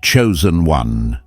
Chosen one.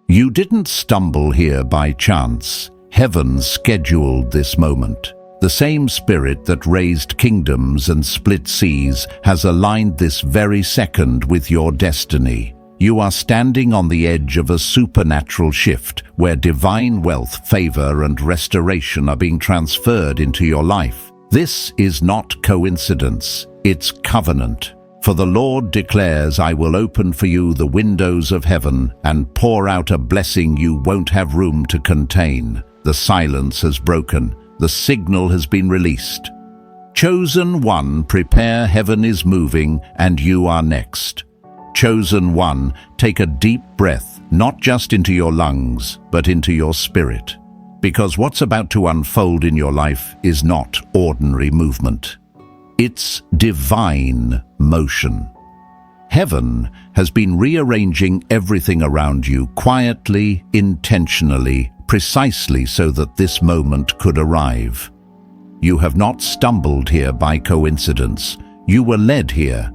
You didn't stumble here by chance. Heaven scheduled this moment. The same spirit that raised kingdoms and split seas has aligned this very second with your destiny. You are standing on the edge of a supernatural shift where divine wealth, favor, and restoration are being transferred into your life. This is not coincidence, it's covenant. For the Lord declares, I will open for you the windows of heaven and pour out a blessing you won't have room to contain. The silence has broken. The signal has been released. Chosen one, prepare, heaven is moving, and you are next. Chosen one, take a deep breath, not just into your lungs, but into your spirit. Because what's about to unfold in your life is not ordinary movement. It's divine motion. Heaven has been rearranging everything around you quietly, intentionally, precisely so that this moment could arrive. You have not stumbled here by coincidence. You were led here,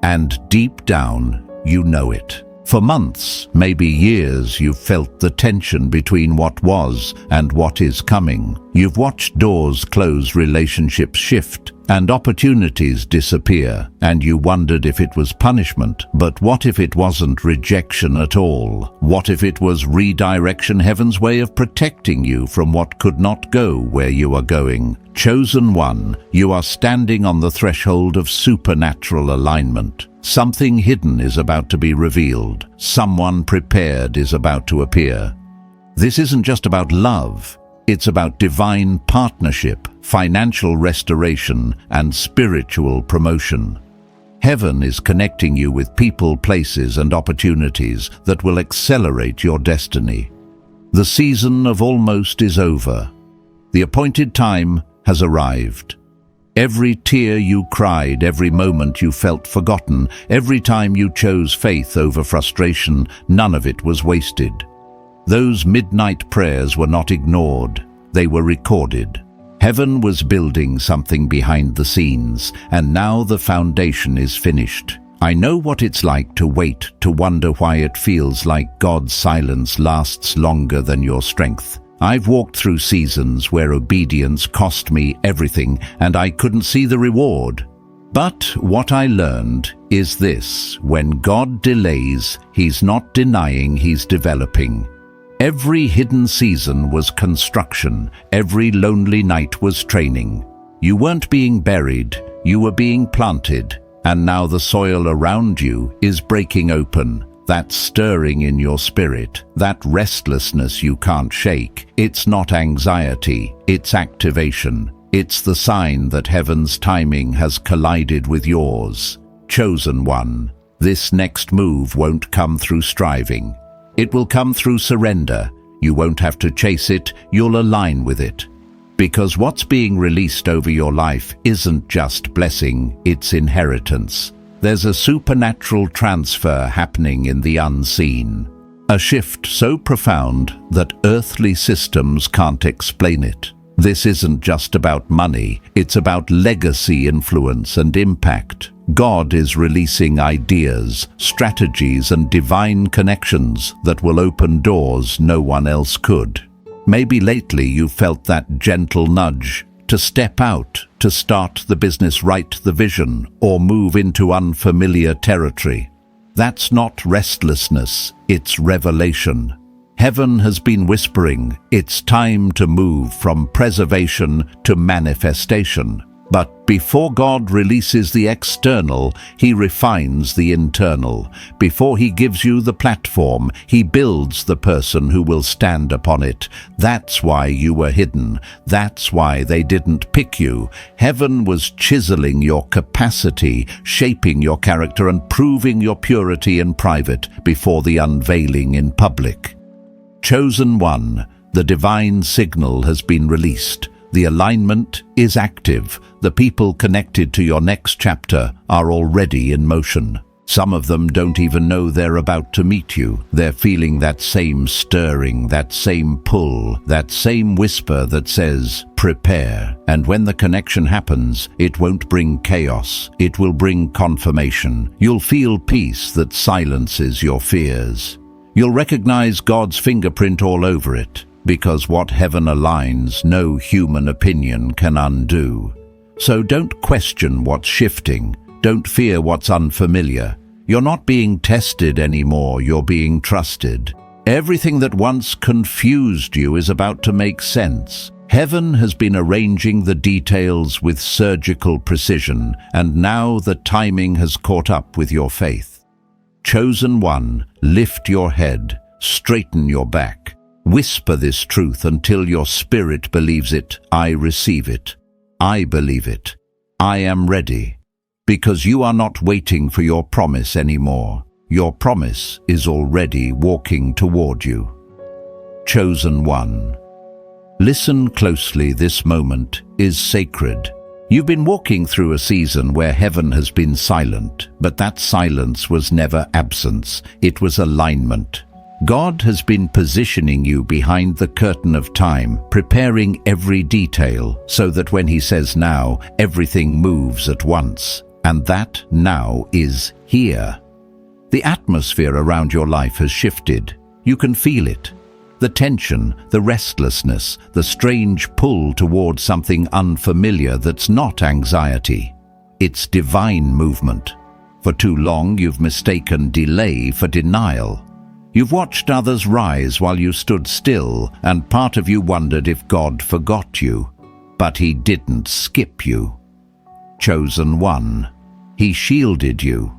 and deep down, you know it. For months, maybe years, you've felt the tension between what was and what is coming. You've watched doors close, relationships shift, and opportunities disappear, and you wondered if it was punishment. But what if it wasn't rejection at all? What if it was redirection, heaven's way of protecting you from what could not go where you are going? Chosen one, you are standing on the threshold of supernatural alignment. Something hidden is about to be revealed. Someone prepared is about to appear. This isn't just about love. It's about divine partnership, financial restoration, and spiritual promotion. Heaven is connecting you with people, places, and opportunities that will accelerate your destiny. The season of almost is over. The appointed time has arrived. Every tear you cried, every moment you felt forgotten, every time you chose faith over frustration, none of it was wasted. Those midnight prayers were not ignored, they were recorded. Heaven was building something behind the scenes, and now the foundation is finished. I know what it's like to wait, to wonder why it feels like God's silence lasts longer than your strength. I've walked through seasons where obedience cost me everything and I couldn't see the reward. But what I learned is this: when God delays, He's not denying, He's developing. Every hidden season was construction, every lonely night was training. You weren't being buried, you were being planted, and now the soil around you is breaking open. That stirring in your spirit, that restlessness you can't shake, it's not anxiety, it's activation. It's the sign that heaven's timing has collided with yours. Chosen one, this next move won't come through striving. It will come through surrender. You won't have to chase it, you'll align with it. Because what's being released over your life isn't just blessing, it's inheritance. There's a supernatural transfer happening in the unseen. A shift so profound that earthly systems can't explain it. This isn't just about money, it's about legacy, influence, and impact. God is releasing ideas, strategies, and divine connections that will open doors no one else could. Maybe lately you felt that gentle nudge to step out, to start the business, write the vision, or move into unfamiliar territory. That's not restlessness, it's revelation. Heaven has been whispering, it's time to move from preservation to manifestation. But before God releases the external, He refines the internal. Before He gives you the platform, He builds the person who will stand upon it. That's why you were hidden. That's why they didn't pick you. Heaven was chiseling your capacity, shaping your character, and proving your purity in private before the unveiling in public. Chosen one, the divine signal has been released. The alignment is active. The people connected to your next chapter are already in motion. Some of them don't even know they're about to meet you. They're feeling that same stirring, that same pull, that same whisper that says, Prepare, and when the connection happens, it won't bring chaos, it will bring confirmation. You'll feel peace that silences your fears. You'll recognize God's fingerprint all over it, because what heaven aligns, no human opinion can undo. So don't question what's shifting, don't fear what's unfamiliar. You're not being tested anymore, you're being trusted. Everything that once confused you is about to make sense. Heaven has been arranging the details with surgical precision, and now the timing has caught up with your faith. Chosen one, lift your head, straighten your back. Whisper this truth until your spirit believes it. I receive it. I believe it. I am ready. Because you are not waiting for your promise anymore. Your promise is already walking toward you. Chosen one. Listen closely, this moment is sacred. You've been walking through a season where heaven has been silent, but that silence was never absence, it was alignment. God has been positioning you behind the curtain of time, preparing every detail, so that when He says now, everything moves at once. And that now is here. The atmosphere around your life has shifted. You can feel it. The tension, the restlessness, the strange pull towards something unfamiliar that's not anxiety. It's divine movement. For too long you've mistaken delay for denial. You've watched others rise while you stood still, and part of you wondered if God forgot you. But He didn't skip you. Chosen one. He shielded you.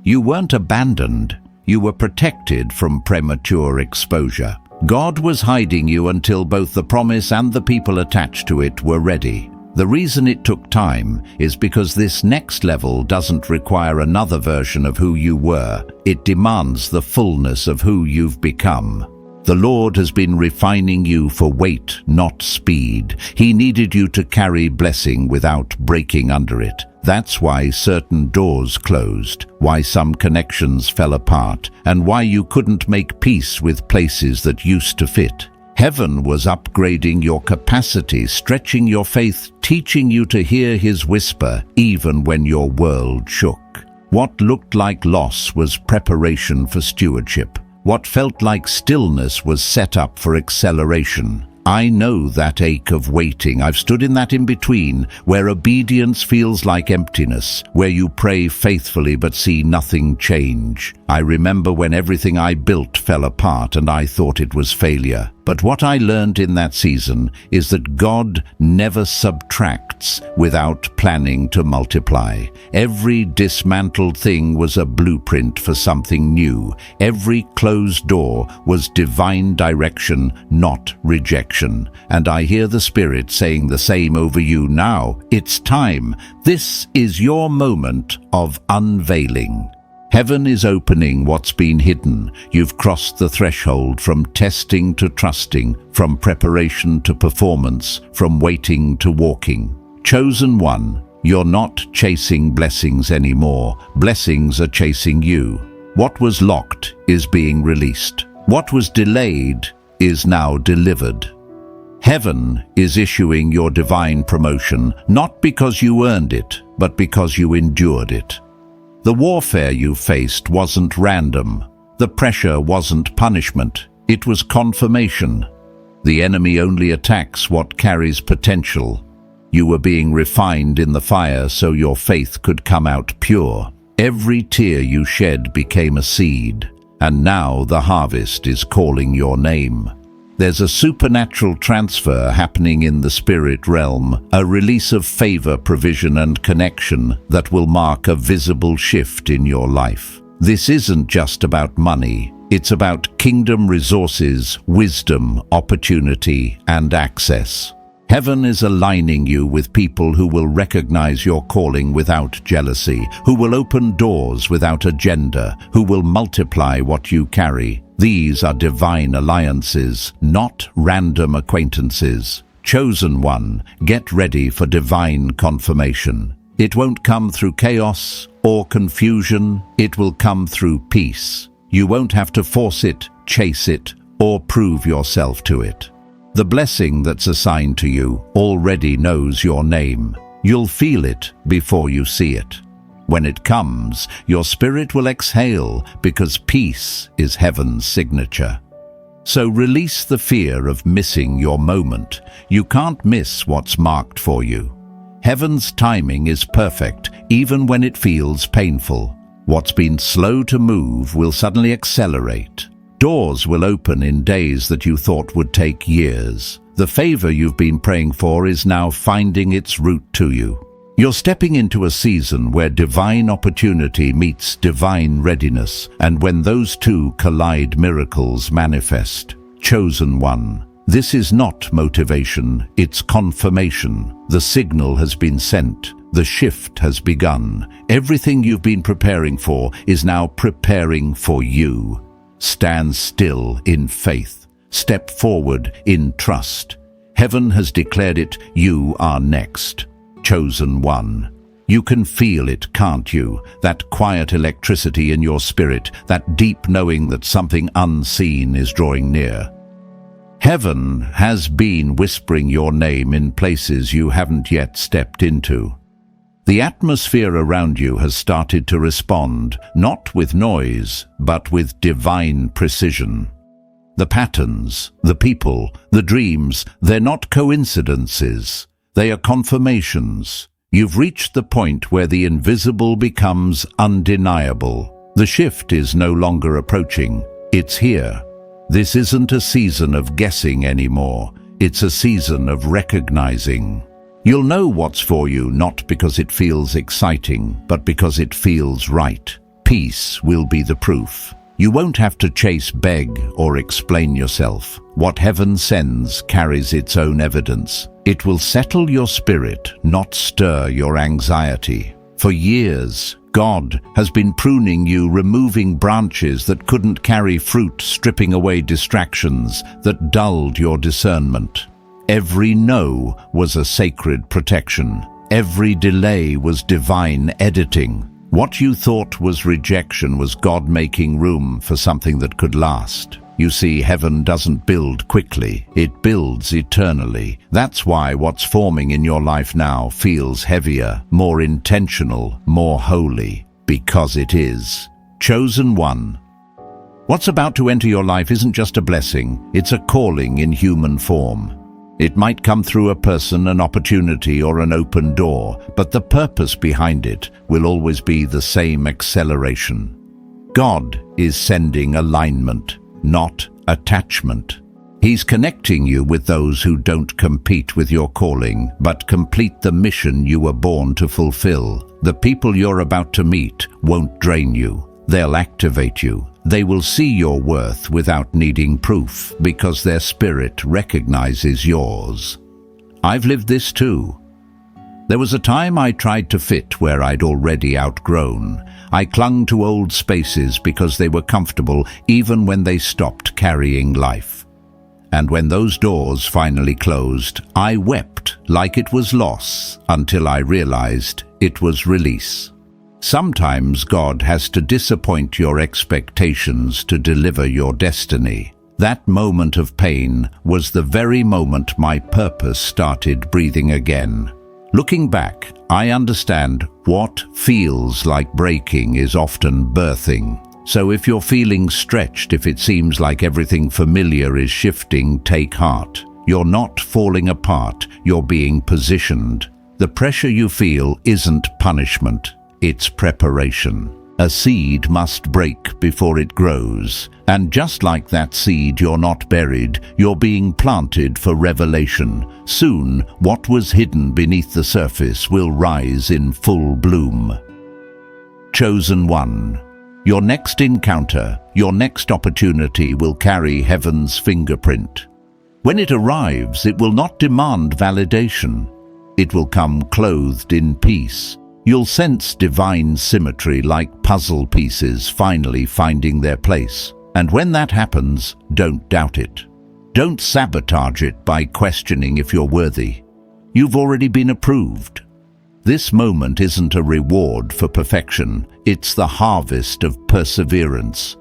You weren't abandoned. You were protected from premature exposure. God was hiding you until both the promise and the people attached to it were ready. The reason it took time is because this next level doesn't require another version of who you were. It demands the fullness of who you've become. The Lord has been refining you for weight, not speed. He needed you to carry blessing without breaking under it. That's why certain doors closed, why some connections fell apart, and why you couldn't make peace with places that used to fit. Heaven was upgrading your capacity, stretching your faith, teaching you to hear His whisper, even when your world shook. What looked like loss was preparation for stewardship. What felt like stillness was set up for acceleration. I know that ache of waiting. I've stood in that in-between, where obedience feels like emptiness, where you pray faithfully but see nothing change. I remember when everything I built fell apart and I thought it was failure. But what I learned in that season is that God never subtracts without planning to multiply. Every dismantled thing was a blueprint for something new. Every closed door was divine direction, not rejection. And I hear the Spirit saying the same over you now. It's time. This is your moment of unveiling. Heaven is opening what's been hidden. You've crossed the threshold from testing to trusting, from preparation to performance, from waiting to walking. Chosen one, you're not chasing blessings anymore. Blessings are chasing you. What was locked is being released. What was delayed is now delivered. Heaven is issuing your divine promotion, not because you earned it, but because you endured it. The warfare you faced wasn't random. The pressure wasn't punishment. It was confirmation. The enemy only attacks what carries potential. You were being refined in the fire so your faith could come out pure. Every tear you shed became a seed, and now the harvest is calling your name. There's a supernatural transfer happening in the spirit realm, a release of favor, provision, and connection that will mark a visible shift in your life. This isn't just about money. It's about kingdom resources, wisdom, opportunity, and access. Heaven is aligning you with people who will recognize your calling without jealousy, who will open doors without agenda, who will multiply what you carry. These are divine alliances, not random acquaintances. Chosen one, get ready for divine confirmation. It won't come through chaos or confusion, it will come through peace. You won't have to force it, chase it, or prove yourself to it. The blessing that's assigned to you already knows your name. You'll feel it before you see it. When it comes, your spirit will exhale because peace is heaven's signature. So release the fear of missing your moment. You can't miss what's marked for you. Heaven's timing is perfect, even when it feels painful. What's been slow to move will suddenly accelerate. Doors will open in days that you thought would take years. The favor you've been praying for is now finding its route to you. You're stepping into a season where divine opportunity meets divine readiness, and when those two collide, miracles manifest. Chosen one. This is not motivation, it's confirmation. The signal has been sent. The shift has begun. Everything you've been preparing for is now preparing for you. Stand still in faith. Step forward in trust. Heaven has declared it, you are next. Chosen one. You can feel it, can't you? That quiet electricity in your spirit, that deep knowing that something unseen is drawing near. Heaven has been whispering your name in places you haven't yet stepped into. The atmosphere around you has started to respond, not with noise, but with divine precision. The patterns, the people, the dreams, they're not coincidences. They are confirmations. You've reached the point where the invisible becomes undeniable. The shift is no longer approaching. It's here. This isn't a season of guessing anymore. It's a season of recognizing. You'll know what's for you not because it feels exciting, but because it feels right. Peace will be the proof. You won't have to chase, beg, or explain yourself. What heaven sends carries its own evidence. It will settle your spirit, not stir your anxiety. For years, God has been pruning you, removing branches that couldn't carry fruit, stripping away distractions that dulled your discernment. Every no was a sacred protection. Every delay was divine editing. What you thought was rejection was God making room for something that could last. You see, heaven doesn't build quickly, it builds eternally. That's why what's forming in your life now feels heavier, more intentional, more holy. Because it is. Chosen one. What's about to enter your life isn't just a blessing, it's a calling in human form. It might come through a person, an opportunity, or an open door, but the purpose behind it will always be the same: acceleration. God is sending alignment, not attachment. He's connecting you with those who don't compete with your calling, but complete the mission you were born to fulfill. The people you're about to meet won't drain you. They'll activate you. They will see your worth without needing proof, because their spirit recognizes yours. I've lived this too. There was a time I tried to fit where I'd already outgrown. I clung to old spaces because they were comfortable, even when they stopped carrying life. And when those doors finally closed, I wept like it was loss, until I realized it was release. Sometimes God has to disappoint your expectations to deliver your destiny. That moment of pain was the very moment my purpose started breathing again. Looking back, I understand what feels like breaking is often birthing. So if you're feeling stretched, if it seems like everything familiar is shifting, take heart. You're not falling apart, you're being positioned. The pressure you feel isn't punishment. It's preparation. A seed must break before it grows. And just like that seed, you're not buried, you're being planted for revelation. Soon, what was hidden beneath the surface will rise in full bloom. Chosen one. Your next encounter, your next opportunity will carry heaven's fingerprint. When it arrives, it will not demand validation. It will come clothed in peace. You'll sense divine symmetry, like puzzle pieces finally finding their place. And when that happens, don't doubt it. Don't sabotage it by questioning if you're worthy. You've already been approved. This moment isn't a reward for perfection, it's the harvest of perseverance.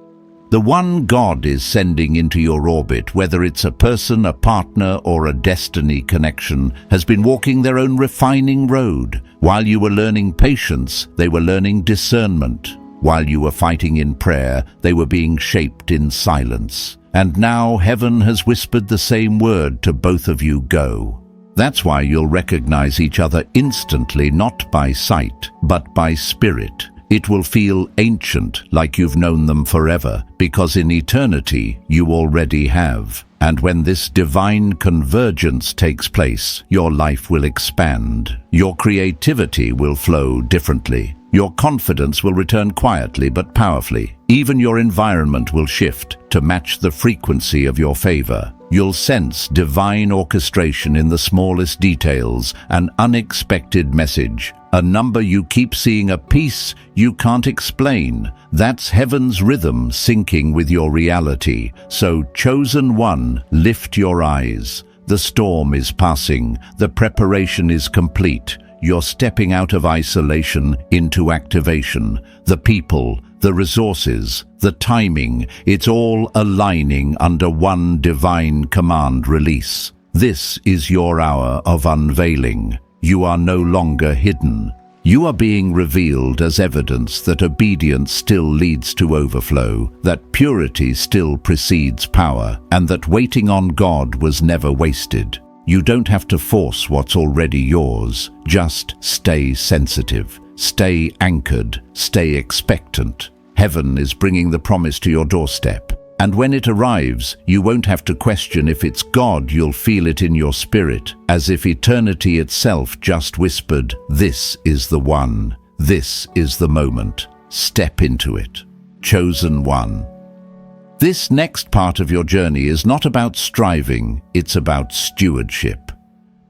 The one God is sending into your orbit, whether it's a person, a partner, or a destiny connection, has been walking their own refining road. While you were learning patience, they were learning discernment. While you were fighting in prayer, they were being shaped in silence. And now heaven has whispered the same word to both of you: go. That's why you'll recognize each other instantly, not by sight, but by spirit. It will feel ancient, like you've known them forever, because in eternity you already have. And when this divine convergence takes place, your life will expand. Your creativity will flow differently. Your confidence will return quietly but powerfully. Even your environment will shift to match the frequency of your favor. You'll sense divine orchestration in the smallest details, an unexpected message, a number you keep seeing, a peace you can't explain. That's heaven's rhythm syncing with your reality. So, chosen one, lift your eyes. The storm is passing. The preparation is complete. You're stepping out of isolation into activation. The people, the resources, the timing, it's all aligning under one divine command release. This is your hour of unveiling. You are no longer hidden. You are being revealed as evidence that obedience still leads to overflow, that purity still precedes power, and that waiting on God was never wasted. You don't have to force what's already yours. Just stay sensitive, stay anchored, stay expectant. Heaven is bringing the promise to your doorstep. And when it arrives, you won't have to question if it's God. You'll feel it in your spirit, as if eternity itself just whispered, "This is the one. This is the moment. Step into it." Chosen one. This next part of your journey is not about striving, it's about stewardship.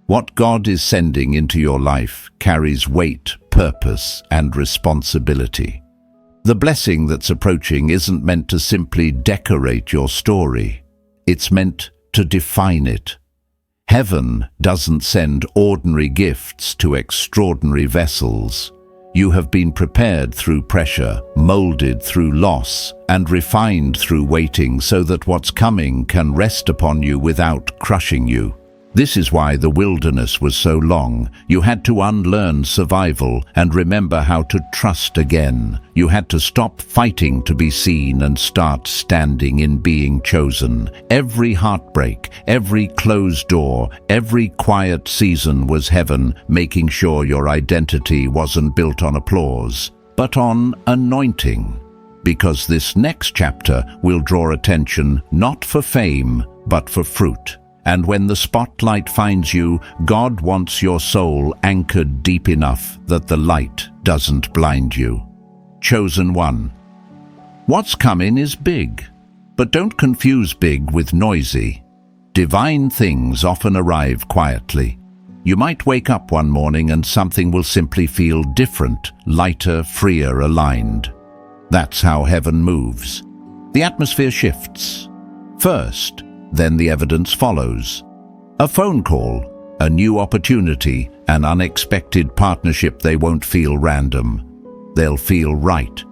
What God is sending into your life carries weight, purpose, and responsibility. The blessing that's approaching isn't meant to simply decorate your story. It's meant to define it. Heaven doesn't send ordinary gifts to extraordinary vessels. You have been prepared through pressure, molded through loss, and refined through waiting so that what's coming can rest upon you without crushing you. This is why the wilderness was so long. You had to unlearn survival and remember how to trust again. You had to stop fighting to be seen and start standing in being chosen. Every heartbreak, every closed door, every quiet season was heaven, making sure your identity wasn't built on applause, but on anointing. Because this next chapter will draw attention not for fame, but for fruit. And when the spotlight finds you, God wants your soul anchored deep enough that the light doesn't blind you. Chosen one. What's coming is big, but don't confuse big with noisy. Divine things often arrive quietly. You might wake up one morning and something will simply feel different, lighter, freer, aligned. That's how heaven moves. The atmosphere shifts. First, then the evidence follows. A phone call, a new opportunity, an unexpected partnership. They won't feel random. They'll feel right.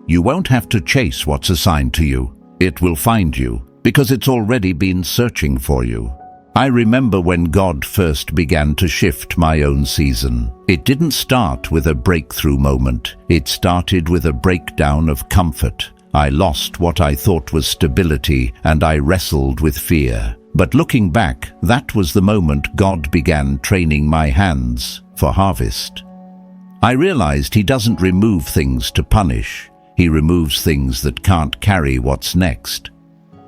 You won't have to chase what's assigned to you. It will find you, because it's already been searching for you. I remember when God first began to shift my own season. It didn't start with a breakthrough moment. It started with a breakdown of comfort. I lost what I thought was stability, and I wrestled with fear. But looking back, that was the moment God began training my hands for harvest. I realized He doesn't remove things to punish. He removes things that can't carry what's next.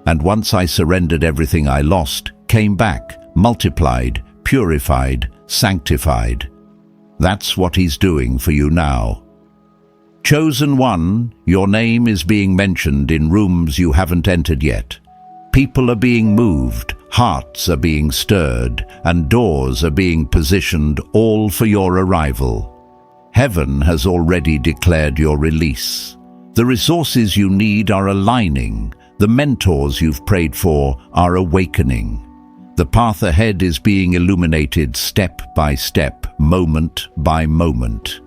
And once I surrendered, everything I lost came back, multiplied, purified, sanctified. That's what He's doing for you now. Chosen one, your name is being mentioned in rooms you haven't entered yet. People are being moved, hearts are being stirred, and doors are being positioned, all for your arrival. Heaven has already declared your release. The resources you need are aligning. The mentors you've prayed for are awakening. The path ahead is being illuminated step by step, moment by moment.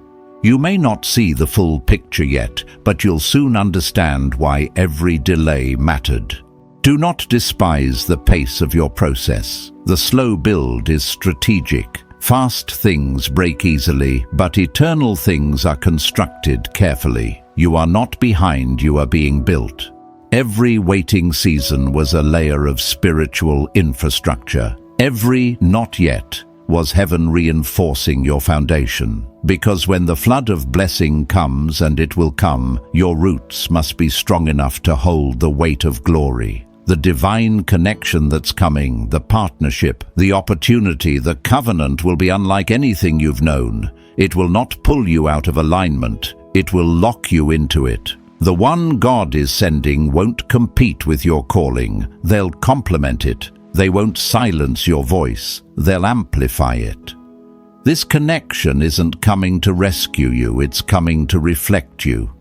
You may not see the full picture yet, but you'll soon understand why every delay mattered. Do not despise the pace of your process. The slow build is strategic. Fast things break easily, but eternal things are constructed carefully. You are not behind, you are being built. Every waiting season was a layer of spiritual infrastructure. Every not yet was heaven reinforcing your foundation. Because when the flood of blessing comes, and it will come, your roots must be strong enough to hold the weight of glory. The divine connection that's coming, the partnership, the opportunity, the covenant will be unlike anything you've known. It will not pull you out of alignment. It will lock you into it. The one God is sending won't compete with your calling. They'll complement it. They won't silence your voice. They'll amplify it. This connection isn't coming to rescue you. It's coming to reflect you.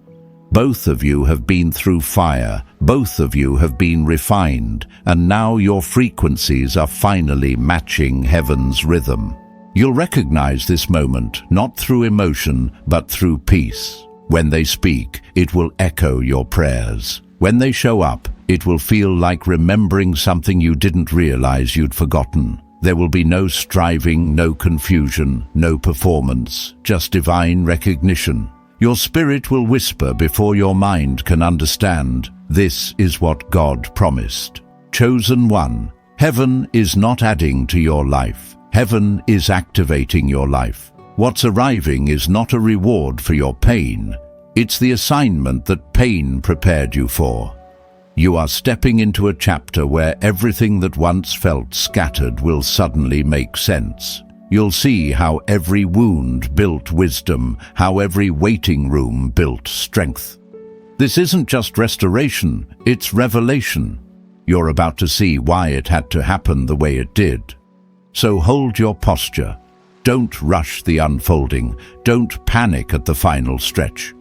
Both of you have been through fire, both of you have been refined, and now your frequencies are finally matching heaven's rhythm. You'll recognize this moment, not through emotion, but through peace. When they speak, it will echo your prayers. When they show up, it will feel like remembering something you didn't realize you'd forgotten. There will be no striving, no confusion, no performance, just divine recognition. Your spirit will whisper before your mind can understand. This is what God promised. Chosen one, heaven is not adding to your life. Heaven is activating your life. What's arriving is not a reward for your pain. It's the assignment that pain prepared you for. You are stepping into a chapter where everything that once felt scattered will suddenly make sense. You'll see how every wound built wisdom, how every waiting room built strength. This isn't just restoration, it's revelation. You're about to see why it had to happen the way it did. So hold your posture. Don't rush the unfolding. Don't panic at the final stretch.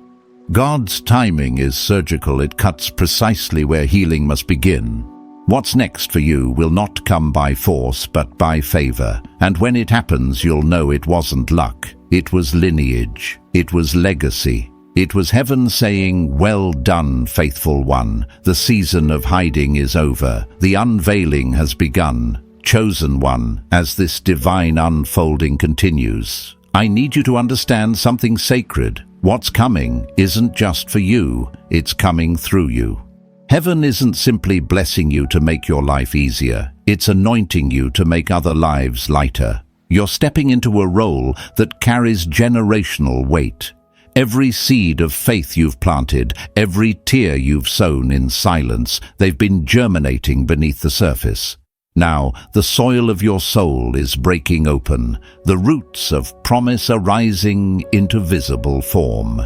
God's timing is surgical. It cuts precisely where healing must begin. What's next for you will not come by force, but by favor. And when it happens, you'll know it wasn't luck. It was lineage. It was legacy. It was heaven saying, "Well done, faithful one. The season of hiding is over. The unveiling has begun. Chosen one," as this divine unfolding continues, I need you to understand something sacred. What's coming isn't just for you, it's coming through you. Heaven isn't simply blessing you to make your life easier, it's anointing you to make other lives lighter. You're stepping into a role that carries generational weight. Every seed of faith you've planted, every tear you've sown in silence, they've been germinating beneath the surface. Now, the soil of your soul is breaking open. The roots of promise are rising into visible form.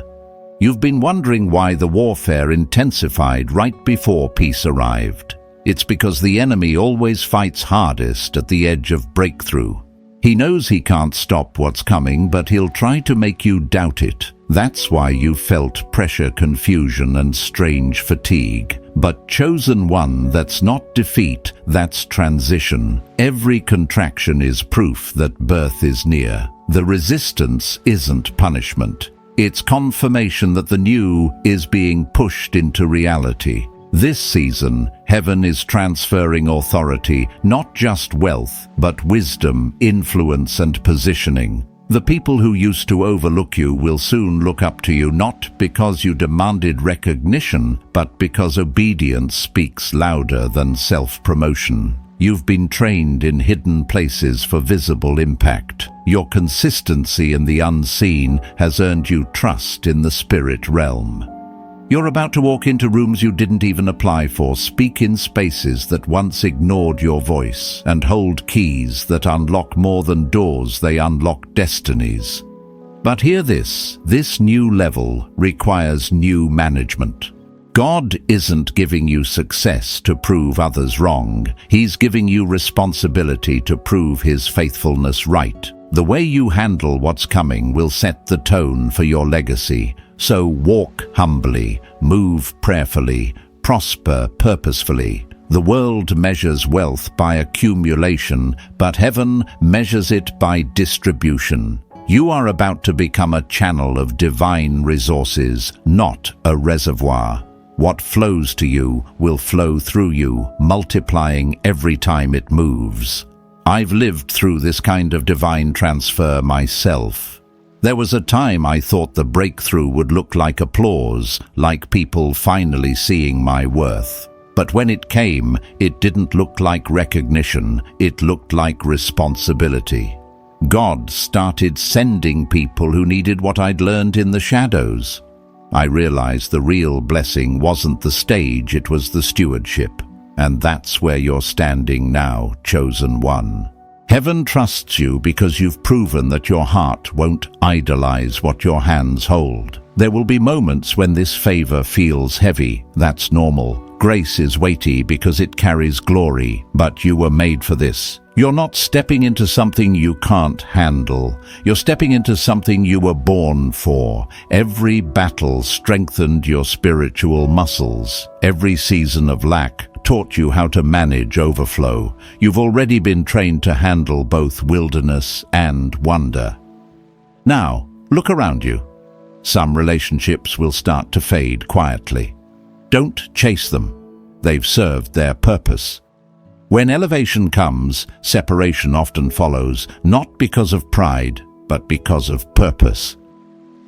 You've been wondering why the warfare intensified right before peace arrived. It's because the enemy always fights hardest at the edge of breakthrough. He knows he can't stop what's coming, but he'll try to make you doubt it. That's why you felt pressure, confusion, and strange fatigue. But chosen one, that's not defeat, that's transition. Every contraction is proof that birth is near. The resistance isn't punishment. It's confirmation that the new is being pushed into reality. This season, heaven is transferring authority, not just wealth, but wisdom, influence, and positioning. The people who used to overlook you will soon look up to you, not because you demanded recognition, but because obedience speaks louder than self-promotion. You've been trained in hidden places for visible impact. Your consistency in the unseen has earned you trust in the spirit realm. You're about to walk into rooms you didn't even apply for, speak in spaces that once ignored your voice, and hold keys that unlock more than doors, they unlock destinies. But hear this new level requires new management. God isn't giving you success to prove others wrong. He's giving you responsibility to prove His faithfulness right. The way you handle what's coming will set the tone for your legacy. So walk humbly, move prayerfully, prosper purposefully. The world measures wealth by accumulation, but heaven measures it by distribution. You are about to become a channel of divine resources, not a reservoir. What flows to you will flow through you, multiplying every time it moves. I've lived through this kind of divine transfer myself. There was a time I thought the breakthrough would look like applause, like people finally seeing my worth. But when it came, it didn't look like recognition, it looked like responsibility. God started sending people who needed what I'd learned in the shadows. I realized the real blessing wasn't the stage, it was the stewardship. And that's where you're standing now, chosen one. Heaven trusts you because you've proven that your heart won't idolize what your hands hold. There will be moments when this favor feels heavy. That's normal. Grace is weighty because it carries glory, but you were made for this. You're not stepping into something you can't handle. You're stepping into something you were born for. Every battle strengthened your spiritual muscles. Every season of lack taught you how to manage overflow. You've already been trained to handle both wilderness and wonder. Now, look around you. Some relationships will start to fade quietly. Don't chase them. They've served their purpose. When elevation comes, separation often follows, not because of pride, but because of purpose.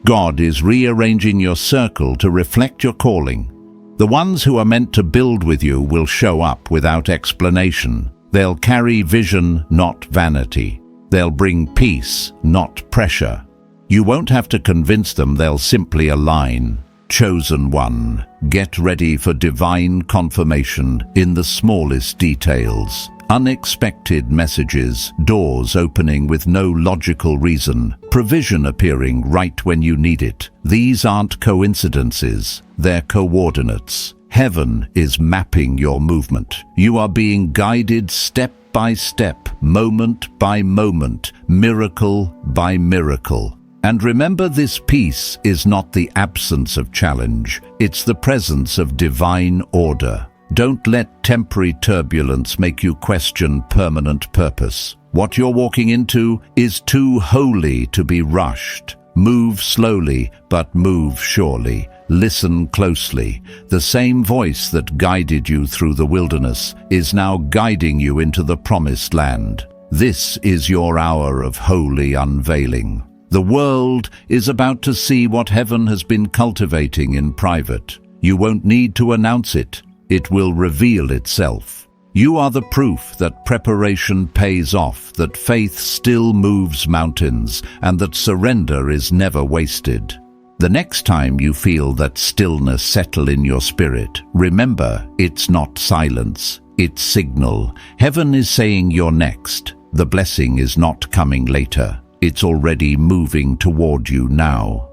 God is rearranging your circle to reflect your calling. The ones who are meant to build with you will show up without explanation. They'll carry vision, not vanity. They'll bring peace, not pressure. You won't have to convince them, they'll simply align. Chosen one, get ready for divine confirmation in the smallest details. Unexpected messages, doors opening with no logical reason, provision appearing right when you need it. These aren't coincidences, they're coordinates. Heaven is mapping your movement. You are being guided step by step, moment by moment, miracle by miracle. And remember, this peace is not the absence of challenge, it's the presence of divine order. Don't let temporary turbulence make you question permanent purpose. What you're walking into is too holy to be rushed. Move slowly, but move surely. Listen closely. The same voice that guided you through the wilderness is now guiding you into the promised land. This is your hour of holy unveiling. The world is about to see what heaven has been cultivating in private. You won't need to announce it. It will reveal itself. You are the proof that preparation pays off, that faith still moves mountains, and that surrender is never wasted. The next time you feel that stillness settle in your spirit, remember, it's not silence, it's signal. Heaven is saying you're next. The blessing is not coming later. It's already moving toward you now.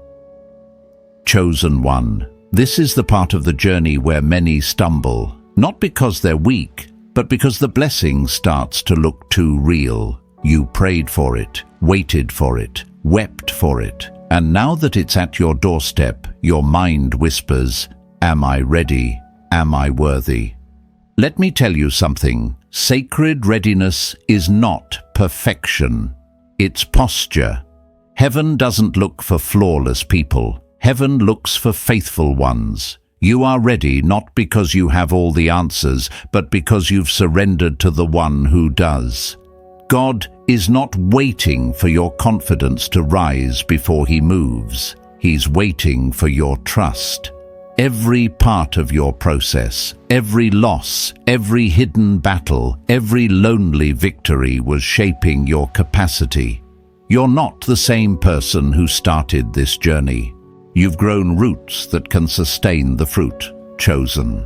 Chosen one. This is the part of the journey where many stumble, not because they're weak, but because the blessing starts to look too real. You prayed for it, waited for it, wept for it, and now that it's at your doorstep, your mind whispers, "Am I ready? Am I worthy?" Let me tell you something. Sacred readiness is not perfection. It's posture. Heaven doesn't look for flawless people. Heaven looks for faithful ones. You are ready not because you have all the answers, but because you've surrendered to the one who does. God is not waiting for your confidence to rise before he moves. He's waiting for your trust. Every part of your process, every loss, every hidden battle, every lonely victory was shaping your capacity. You're not the same person who started this journey. You've grown roots that can sustain the fruit. Chosen.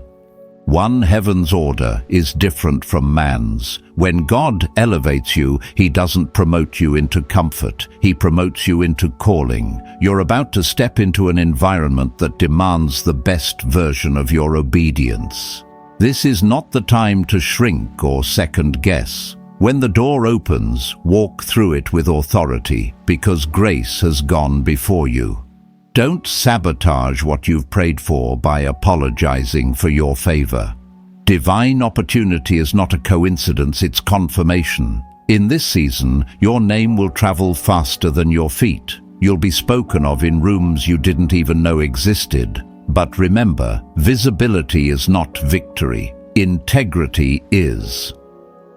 One, heaven's order is different from man's. When God elevates you, he doesn't promote you into comfort. He promotes you into calling. You're about to step into an environment that demands the best version of your obedience. This is not the time to shrink or second guess. When the door opens, walk through it with authority, because grace has gone before you. Don't sabotage what you've prayed for by apologizing for your favor. Divine opportunity is not a coincidence, it's confirmation. In this season, your name will travel faster than your feet. You'll be spoken of in rooms you didn't even know existed. But remember, visibility is not victory. Integrity is.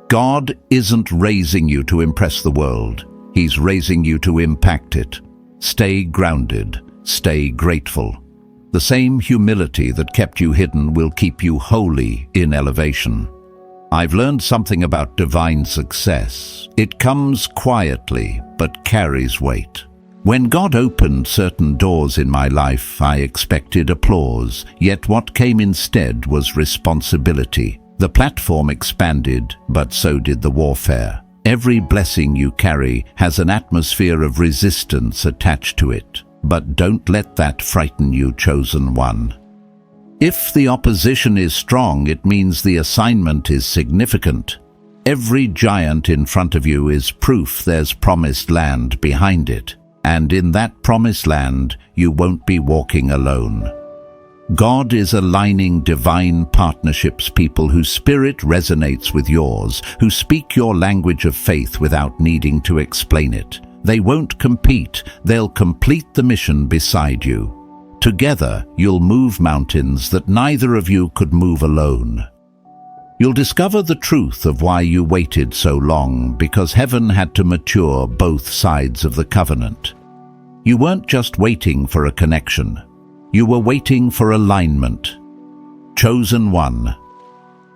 God isn't raising you to impress the world. He's raising you to impact it. Stay grounded. Stay grateful. The same humility that kept you hidden will keep you holy in elevation. I've learned something about divine success. It comes quietly, but carries weight. When God opened certain doors in my life, I expected applause, yet what came instead was responsibility. The platform expanded, but so did the warfare. Every blessing you carry has an atmosphere of resistance attached to it. But don't let that frighten you, chosen one. If the opposition is strong, it means the assignment is significant. Every giant in front of you is proof there's promised land behind it. And in that promised land, you won't be walking alone. God is aligning divine partnerships, people whose spirit resonates with yours, who speak your language of faith without needing to explain it. They won't compete, they'll complete the mission beside you. Together, you'll move mountains that neither of you could move alone. You'll discover the truth of why you waited so long, because heaven had to mature both sides of the covenant. You weren't just waiting for a connection. You were waiting for alignment. Chosen one.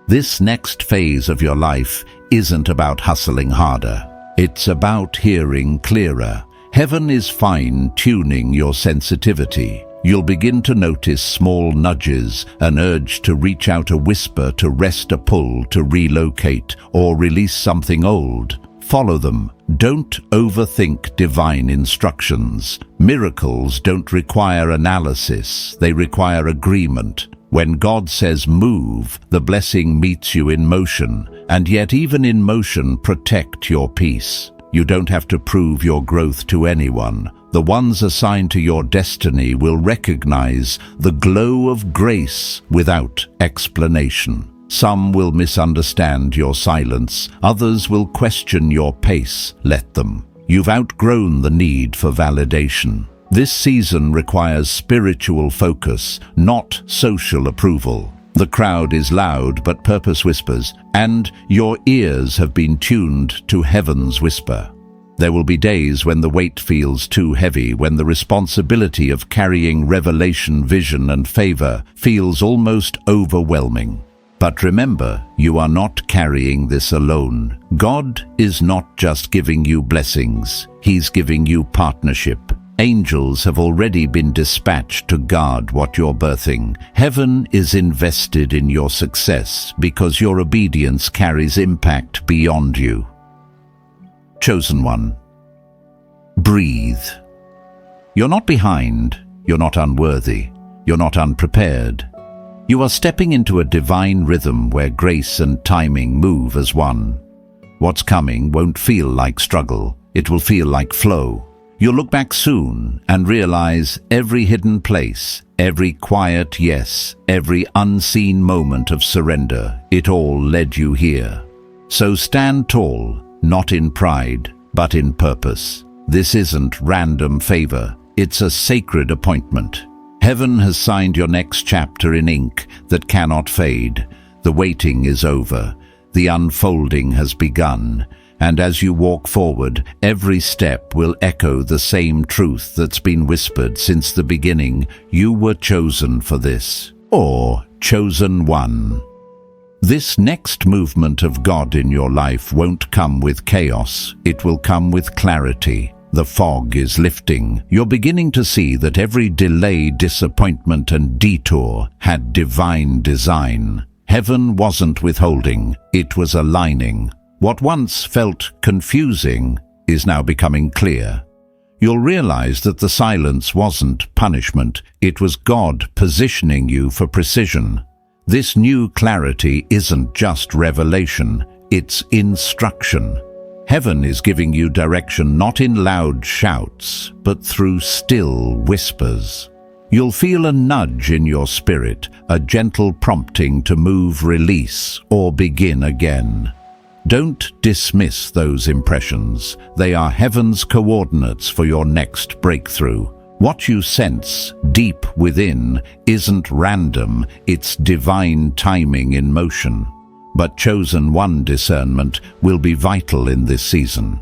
This next phase of your life isn't about hustling harder. It's about hearing clearer. Heaven is fine-tuning your sensitivity. You'll begin to notice small nudges, an urge to reach out, a whisper, to rest, a pull, to relocate, or release something old. Follow them. Don't overthink divine instructions. Miracles don't require analysis, they require agreement. When God says move, the blessing meets you in motion, and yet even in motion, protect your peace. You don't have to prove your growth to anyone. The ones assigned to your destiny will recognize the glow of grace without explanation. Some will misunderstand your silence, others will question your pace. Let them. You've outgrown the need for validation. This season requires spiritual focus, not social approval. The crowd is loud, but purpose whispers, and your ears have been tuned to heaven's whisper. There will be days when the weight feels too heavy, when the responsibility of carrying revelation, vision, and favor feels almost overwhelming. But remember, you are not carrying this alone. God is not just giving you blessings, He's giving you partnership. Angels have already been dispatched to guard what you're birthing. Heaven is invested in your success because your obedience carries impact beyond you. Chosen one. Breathe. You're not behind, you're not unworthy, you're not unprepared. You are stepping into a divine rhythm where grace and timing move as one. What's coming won't feel like struggle, it will feel like flow. You'll look back soon and realize every hidden place, every quiet yes, every unseen moment of surrender, it all led you here. So stand tall, not in pride, but in purpose. This isn't random favor, it's a sacred appointment. Heaven has signed your next chapter in ink that cannot fade. The waiting is over, the unfolding has begun. And as you walk forward, every step will echo the same truth that's been whispered since the beginning. You were chosen for this, or chosen one. This next movement of God in your life won't come with chaos, it will come with clarity. The fog is lifting. You're beginning to see that every delay, disappointment, and detour had divine design. Heaven wasn't withholding, it was aligning. What once felt confusing is now becoming clear. You'll realize that the silence wasn't punishment, it was God positioning you for precision. This new clarity isn't just revelation, it's instruction. Heaven is giving you direction not in loud shouts, but through still whispers. You'll feel a nudge in your spirit, a gentle prompting to move, release, or begin again. Don't dismiss those impressions. They are heaven's coordinates for your next breakthrough. What you sense deep within isn't random, it's divine timing in motion. But chosen one discernment will be vital in this season.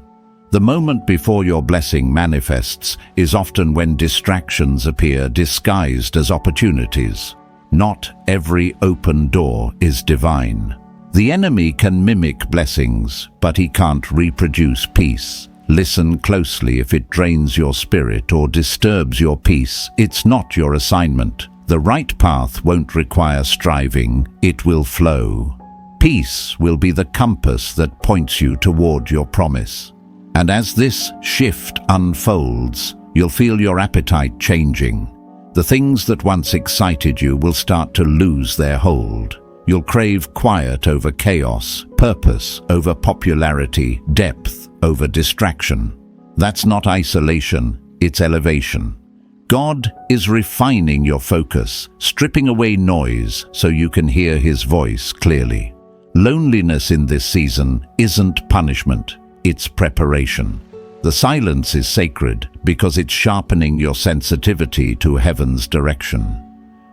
The moment before your blessing manifests is often when distractions appear disguised as opportunities. Not every open door is divine. The enemy can mimic blessings, but he can't reproduce peace. Listen closely. If it drains your spirit or disturbs your peace, it's not your assignment. The right path won't require striving, it will flow. Peace will be the compass that points you toward your promise. And as this shift unfolds, you'll feel your appetite changing. The things that once excited you will start to lose their hold. You'll crave quiet over chaos, purpose over popularity, depth over distraction. That's not isolation, it's elevation. God is refining your focus, stripping away noise so you can hear His voice clearly. Loneliness in this season isn't punishment, it's preparation. The silence is sacred because it's sharpening your sensitivity to heaven's direction.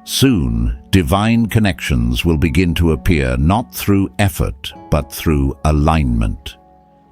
Soon, divine connections will begin to appear not through effort, but through alignment.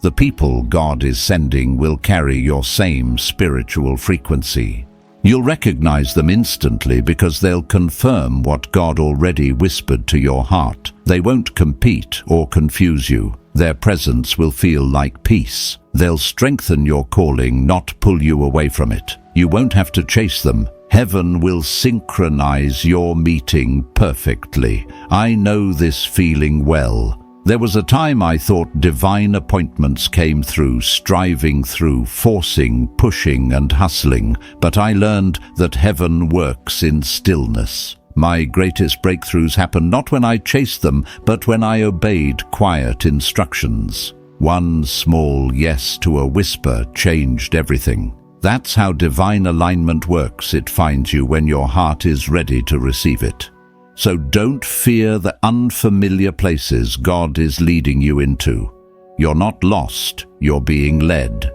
The people God is sending will carry your same spiritual frequency. You'll recognize them instantly because they'll confirm what God already whispered to your heart. They won't compete or confuse you. Their presence will feel like peace. They'll strengthen your calling, not pull you away from it. You won't have to chase them. Heaven will synchronize your meeting perfectly. I know this feeling well. There was a time I thought divine appointments came through striving, through forcing, pushing, and hustling, but I learned that heaven works in stillness. My greatest breakthroughs happened not when I chased them, but when I obeyed quiet instructions. One small yes to a whisper changed everything. That's how divine alignment works. It finds you when your heart is ready to receive it. So don't fear the unfamiliar places God is leading you into. You're not lost, you're being led.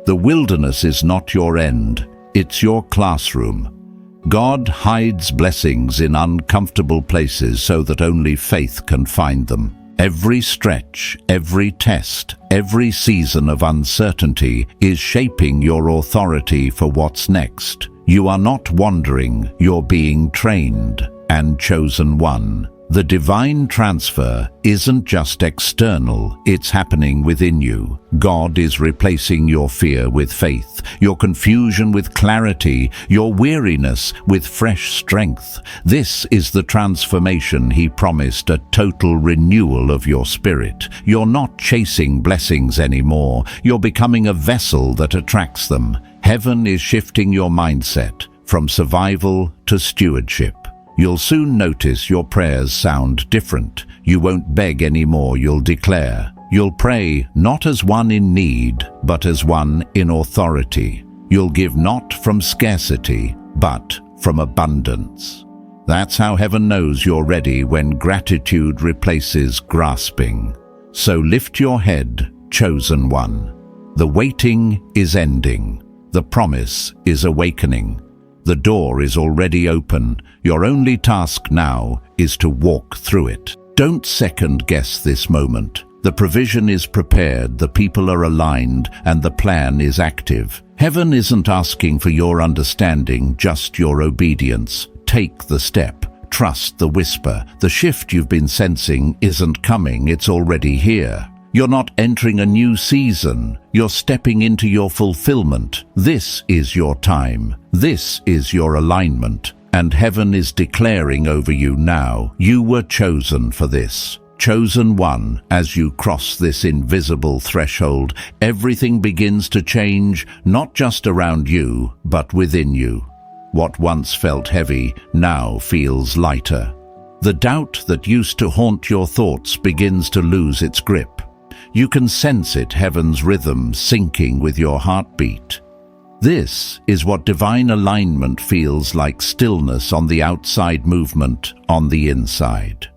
The wilderness is not your end, it's your classroom. God hides blessings in uncomfortable places so that only faith can find them. Every stretch, every test, every season of uncertainty is shaping your authority for what's next. You are not wandering, you're being trained and chosen one. The divine transfer isn't just external, it's happening within you. God is replacing your fear with faith, your confusion with clarity, your weariness with fresh strength. This is the transformation He promised, a total renewal of your spirit. You're not chasing blessings anymore, you're becoming a vessel that attracts them. Heaven is shifting your mindset from survival to stewardship. You'll soon notice your prayers sound different. You won't beg anymore, you'll declare. You'll pray not as one in need, but as one in authority. You'll give not from scarcity, but from abundance. That's how heaven knows you're ready, when gratitude replaces grasping. So lift your head, chosen one. The waiting is ending. The promise is awakening. The door is already open. Your only task now is to walk through it. Don't second-guess this moment. The provision is prepared, the people are aligned, and the plan is active. Heaven isn't asking for your understanding, just your obedience. Take the step. Trust the whisper. The shift you've been sensing isn't coming, it's already here. You're not entering a new season, you're stepping into your fulfillment. This is your time. This is your alignment. And heaven is declaring over you now, you were chosen for this. Chosen one. As you cross this invisible threshold, everything begins to change, not just around you, but within you. What once felt heavy now feels lighter. The doubt that used to haunt your thoughts begins to lose its grip. You can sense it, heaven's rhythm syncing with your heartbeat. This is what divine alignment feels like: stillness on the outside, movement on the inside.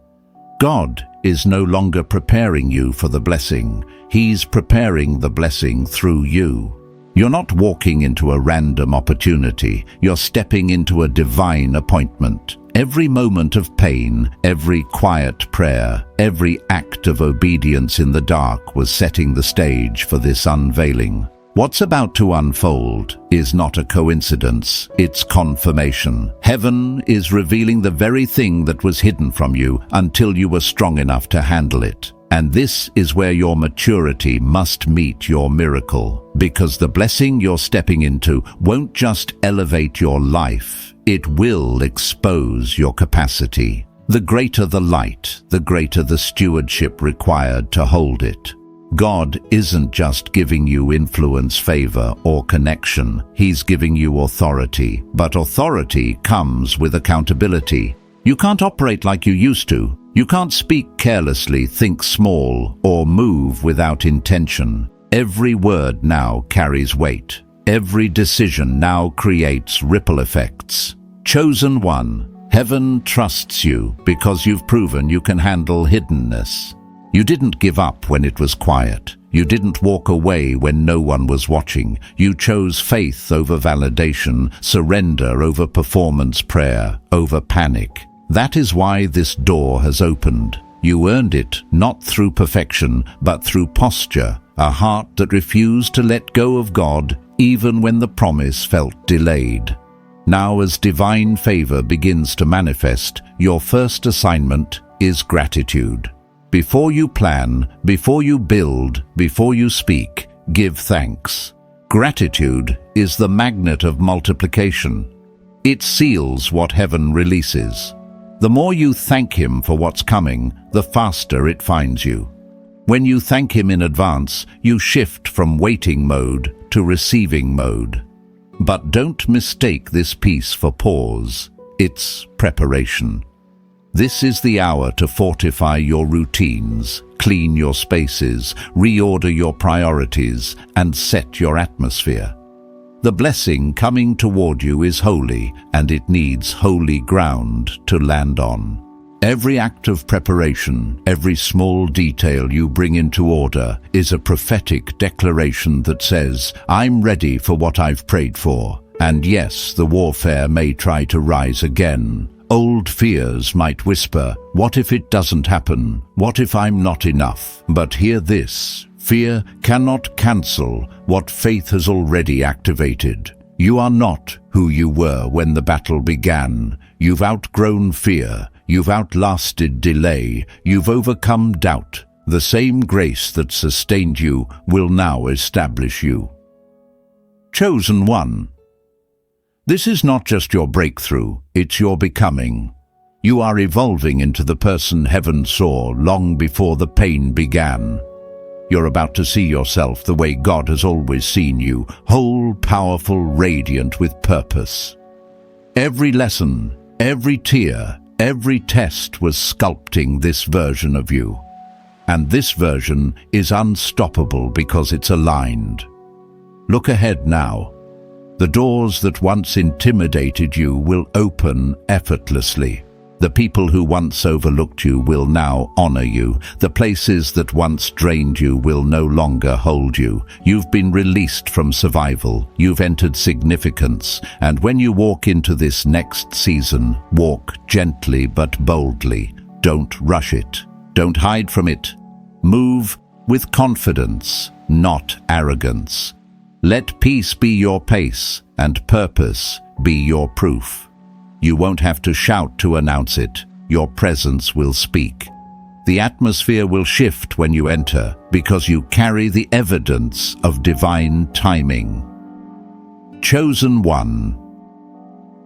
God is no longer preparing you for the blessing. He's preparing the blessing through you. You're not walking into a random opportunity. You're stepping into a divine appointment. Every moment of pain, every quiet prayer, every act of obedience in the dark was setting the stage for this unveiling. What's about to unfold is not a coincidence, it's confirmation. Heaven is revealing the very thing that was hidden from you until you were strong enough to handle it. And this is where your maturity must meet your miracle, because the blessing you're stepping into won't just elevate your life, it will expose your capacity. The greater the light, the greater the stewardship required to hold it. God isn't just giving you influence, favor, or connection. He's giving you authority. But authority comes with accountability. You can't operate like you used to. You can't speak carelessly, think small, or move without intention. Every word now carries weight. Every decision now creates ripple effects. Chosen one, heaven trusts you because you've proven you can handle hiddenness. You didn't give up when it was quiet. You didn't walk away when no one was watching. You chose faith over validation, surrender over performance, prayer over panic. That is why this door has opened. You earned it, not through perfection, but through posture, a heart that refused to let go of God even when the promise felt delayed. Now, as divine favor begins to manifest, your first assignment is gratitude. Before you plan, before you build, before you speak, give thanks. Gratitude is the magnet of multiplication. It seals what heaven releases. The more you thank Him for what's coming, the faster it finds you. When you thank Him in advance, you shift from waiting mode to receiving mode. But don't mistake this peace for pause. It's preparation. This is the hour to fortify your routines, clean your spaces, reorder your priorities, and set your atmosphere. The blessing coming toward you is holy, and it needs holy ground to land on. Every act of preparation, every small detail you bring into order is a prophetic declaration that says, I'm ready for what I've prayed for. And yes, the warfare may try to rise again. Old fears might whisper, what if it doesn't happen? What if I'm not enough? But hear this, fear cannot cancel what faith has already activated. You are not who you were when the battle began. You've outgrown fear. You've outlasted delay. You've overcome doubt. The same grace that sustained you will now establish you. Chosen one. This is not just your breakthrough, it's your becoming. You are evolving into the person heaven saw long before the pain began. You're about to see yourself the way God has always seen you, whole, powerful, radiant with purpose. Every lesson, every tear, every test was sculpting this version of you. And this version is unstoppable because it's aligned. Look ahead now. The doors that once intimidated you will open effortlessly. The people who once overlooked you will now honor you. The places that once drained you will no longer hold you. You've been released from survival. You've entered significance. And when you walk into this next season, walk gently but boldly. Don't rush it. Don't hide from it. Move with confidence, not arrogance. Let peace be your pace and purpose be your proof. You won't have to shout to announce it. Your presence will speak. The atmosphere will shift when you enter because you carry the evidence of divine timing. Chosen one.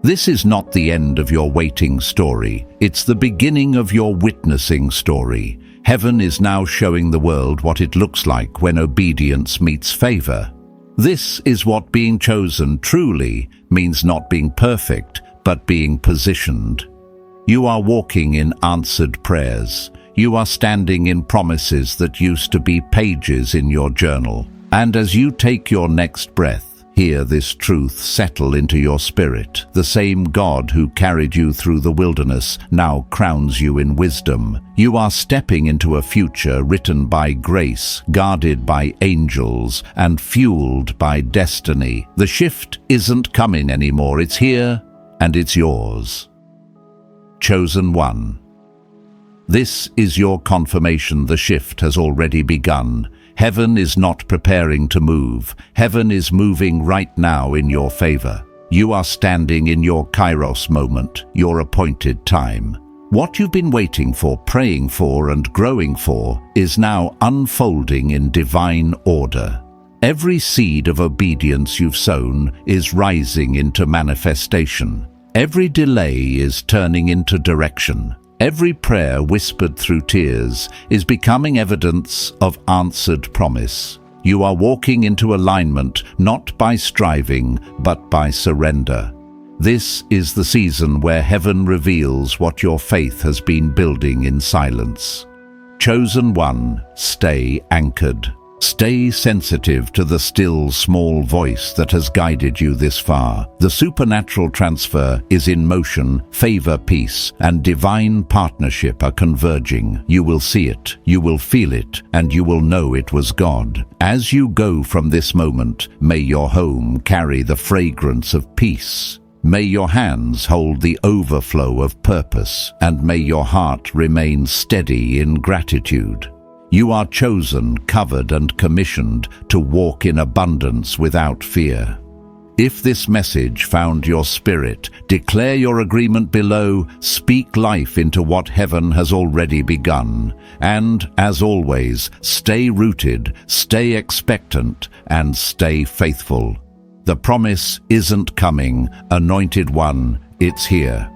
This is not the end of your waiting story. It's the beginning of your witnessing story. Heaven is now showing the world what it looks like when obedience meets favor. This is what being chosen truly means, not being perfect, but being positioned. You are walking in answered prayers. You are standing in promises that used to be pages in your journal. And as you take your next breath, Hear this truth settle into your spirit. The same God who carried you through the wilderness now crowns you in wisdom. You are stepping into a future written by grace, guarded by angels, and fueled by destiny. The shift isn't coming anymore. It's here, and it's yours. Chosen one. This is your confirmation the shift has already begun. Heaven is not preparing to move. Heaven is moving right now in your favor. You are standing in your Kairos moment, your appointed time. What you've been waiting for, praying for, and growing for is now unfolding in divine order. Every seed of obedience you've sown is rising into manifestation. Every delay is turning into direction. Every prayer whispered through tears is becoming evidence of answered promise. You are walking into alignment not by striving, but by surrender. This is the season where heaven reveals what your faith has been building in silence. Chosen one, stay anchored. Stay sensitive to the still, small voice that has guided you this far. The supernatural transfer is in motion, favor, peace, and divine partnership are converging. You will see it, you will feel it, and you will know it was God. As you go from this moment, may your home carry the fragrance of peace. May your hands hold the overflow of purpose, and may your heart remain steady in gratitude. You are chosen, covered, and commissioned to walk in abundance without fear. If this message found your spirit, declare your agreement below, speak life into what heaven has already begun, and, as always, stay rooted, stay expectant, and stay faithful. The promise isn't coming, anointed one, it's here.